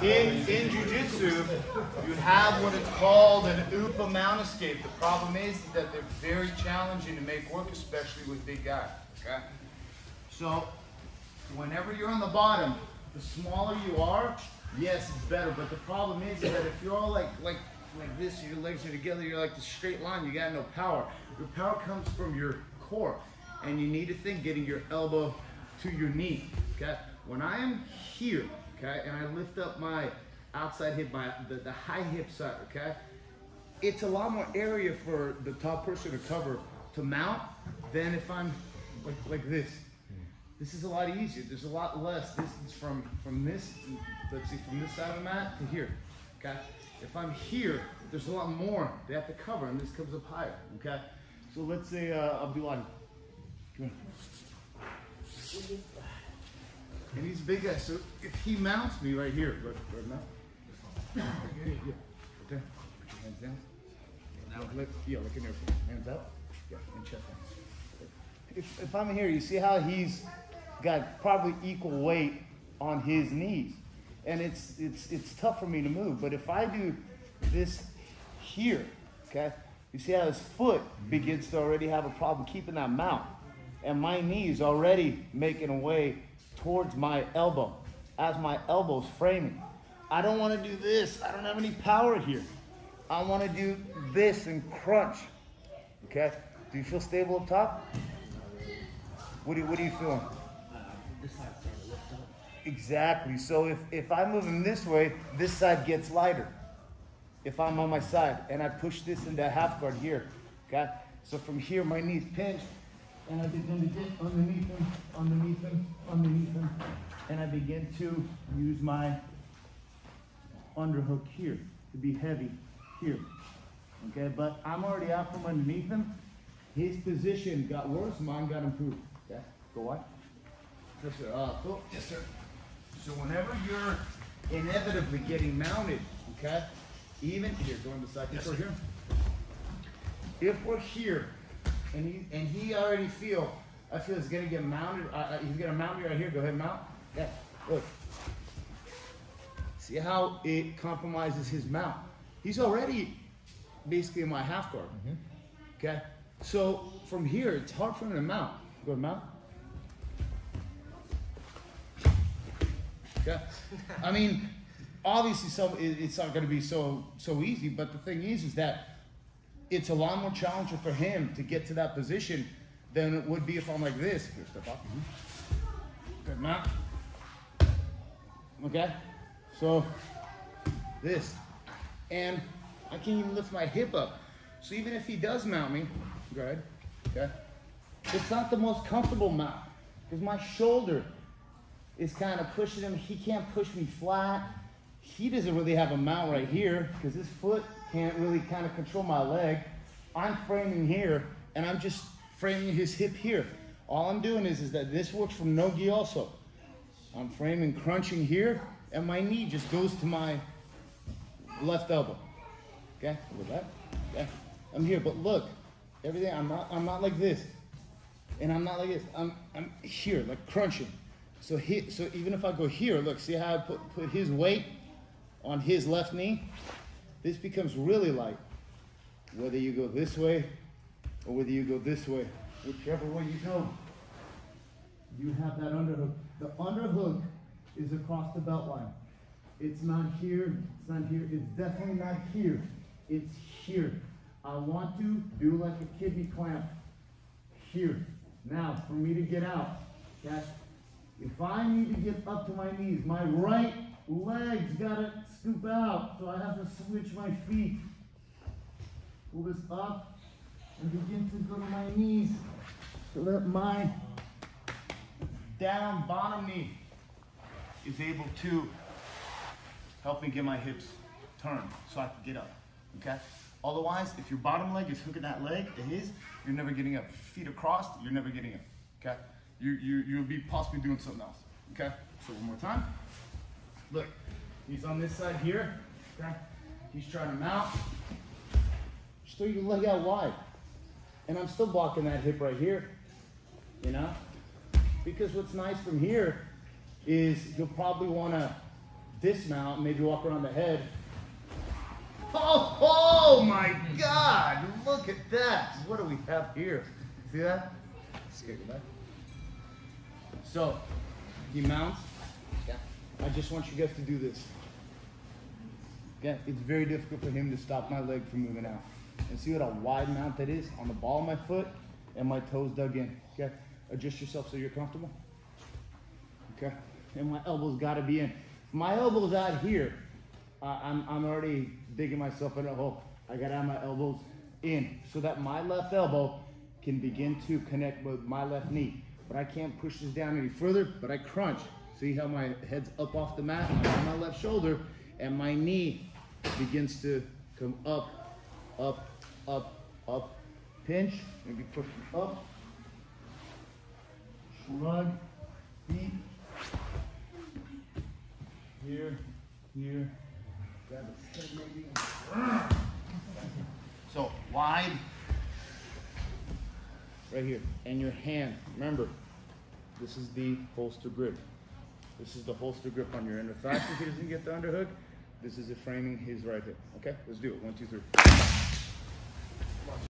In Jiu-Jitsu, you have what is called an UPA mount escape. The problem is that they're very challenging to make work, especially with big guys, okay? So, whenever you're on the bottom, the smaller you are, yes, it's better, but the problem is that if you're all like this, your legs are together, you're like the straight line, you got no power. Your power comes from your core, and you need to think getting your elbow to your knee, okay? When I am here, okay, and I lift up my outside hip, the high hip side, okay, it's a lot more area for the top person to cover to mount than if I'm like this. This is a lot easier. There's a lot less distance from this, let's see, from this side of the mat to here, okay? If I'm here, there's a lot more they have to cover, and this comes up higher, okay? So let's say Abdullah. Come here. And he's a big guy, so if he mounts me right here, right now. Yeah. Okay. Put your hands down. Look in there. Hands up. Yeah, and chest down. If I'm here, you see how he's got probably equal weight on his knees, and it's tough for me to move. But if I do this here, okay, you see how his foot begins to already have a problem keeping that mount, and my knee is already making a way towards my elbow as my elbow's framing. I don't want to do this. I don't have any power here. I want to do this and crunch. Okay? Do you feel stable up top? What are you feeling? This side started to lift up. Exactly. So if I move him this way, this side gets lighter. If I'm on my side and I push this into half guard here, okay? So from here, my knees pinch, and I begin to get underneath him, underneath him, underneath him, and I begin to use my underhook here to be heavy here, okay? But I'm already out from underneath him. His position got worse, mine got improved, okay? Go wide. Yes, sir. Phil? Yes, sir. So whenever you're inevitably getting mounted, okay? Even here, going to the side control here. If we're here, and he already I feel he's gonna get mounted. He's gonna mount me right here. Go ahead and mount. Yeah, look. See how it compromises his mount. He's already basically in my half guard. Okay, so from here, it's hard for him to mount. Go ahead, mount. Okay, I mean, obviously, it's not gonna be so easy. But the thing is that it's a lot more challenging for him to get to that position than it would be if I'm like this. Here, step up. Good mount. Okay? So, this. And I can't even lift my hip up. So even if he does mount me, go ahead. Okay? It's not the most comfortable mount because my shoulder is kind of pushing him. He can't push me flat. He doesn't really have a mount right here because his foot can't really kind of control my leg. I'm framing here, and I'm just framing his hip here. All I'm doing is that this works from no-gi also. I'm framing, crunching here, and my knee just goes to my left elbow. Okay, look at that. Okay, I'm here, but look, everything. I'm not like this, and I'm not like this. I'm here, like crunching. So even if I go here, look, see how I put his weight on his left knee? This becomes really light. Whether you go this way or whether you go this way, whichever way you go, you have that underhook. The underhook is across the belt line. It's not here, it's not here, it's definitely not here. It's here. I want to do like a kidney clamp here. Now, for me to get out, okay, if I need to get up to my knees, my right leg's gotta scoop out, so I have to switch my feet. Pull this up and begin to go to my knees so that my down bottom knee is able to help me get my hips turned so I can get up, okay? Otherwise, if your bottom leg is hooking that leg to his, you're never getting up. Feet are crossed, you're never getting up, okay? You'll be possibly doing something else, okay? So one more time. Look, he's on this side here, okay? He's trying to mount. Just throw your leg out wide. And I'm still blocking that hip right here, you know? Because what's nice from here is you'll probably want to dismount, maybe walk around the head. Oh my God, look at that. What do we have here? See that? Let's go back. So, he mounts. Yeah. I just want you guys to do this. Okay, it's very difficult for him to stop my leg from moving out. And see what a wide mount that is on the ball of my foot and my toes dug in. Okay, adjust yourself so you're comfortable. Okay, and my elbow's got to be in. If my elbow's out here, I'm already digging myself in a hole. I got to have my elbows in so that my left elbow can begin to connect with my left knee. But I can't push this down any further, but I crunch. See how my head's up off the mat on my left shoulder, and my knee begins to come up, up, up, up, pinch, maybe push it up, shrug, feet, here, here, grab a step maybe. So wide, right here, and your hand, remember, this is the holster grip. This is the holster grip on your inner thigh so he doesn't get the underhook. This is it framing his right hip. Okay, let's do it. 1, 2, 3.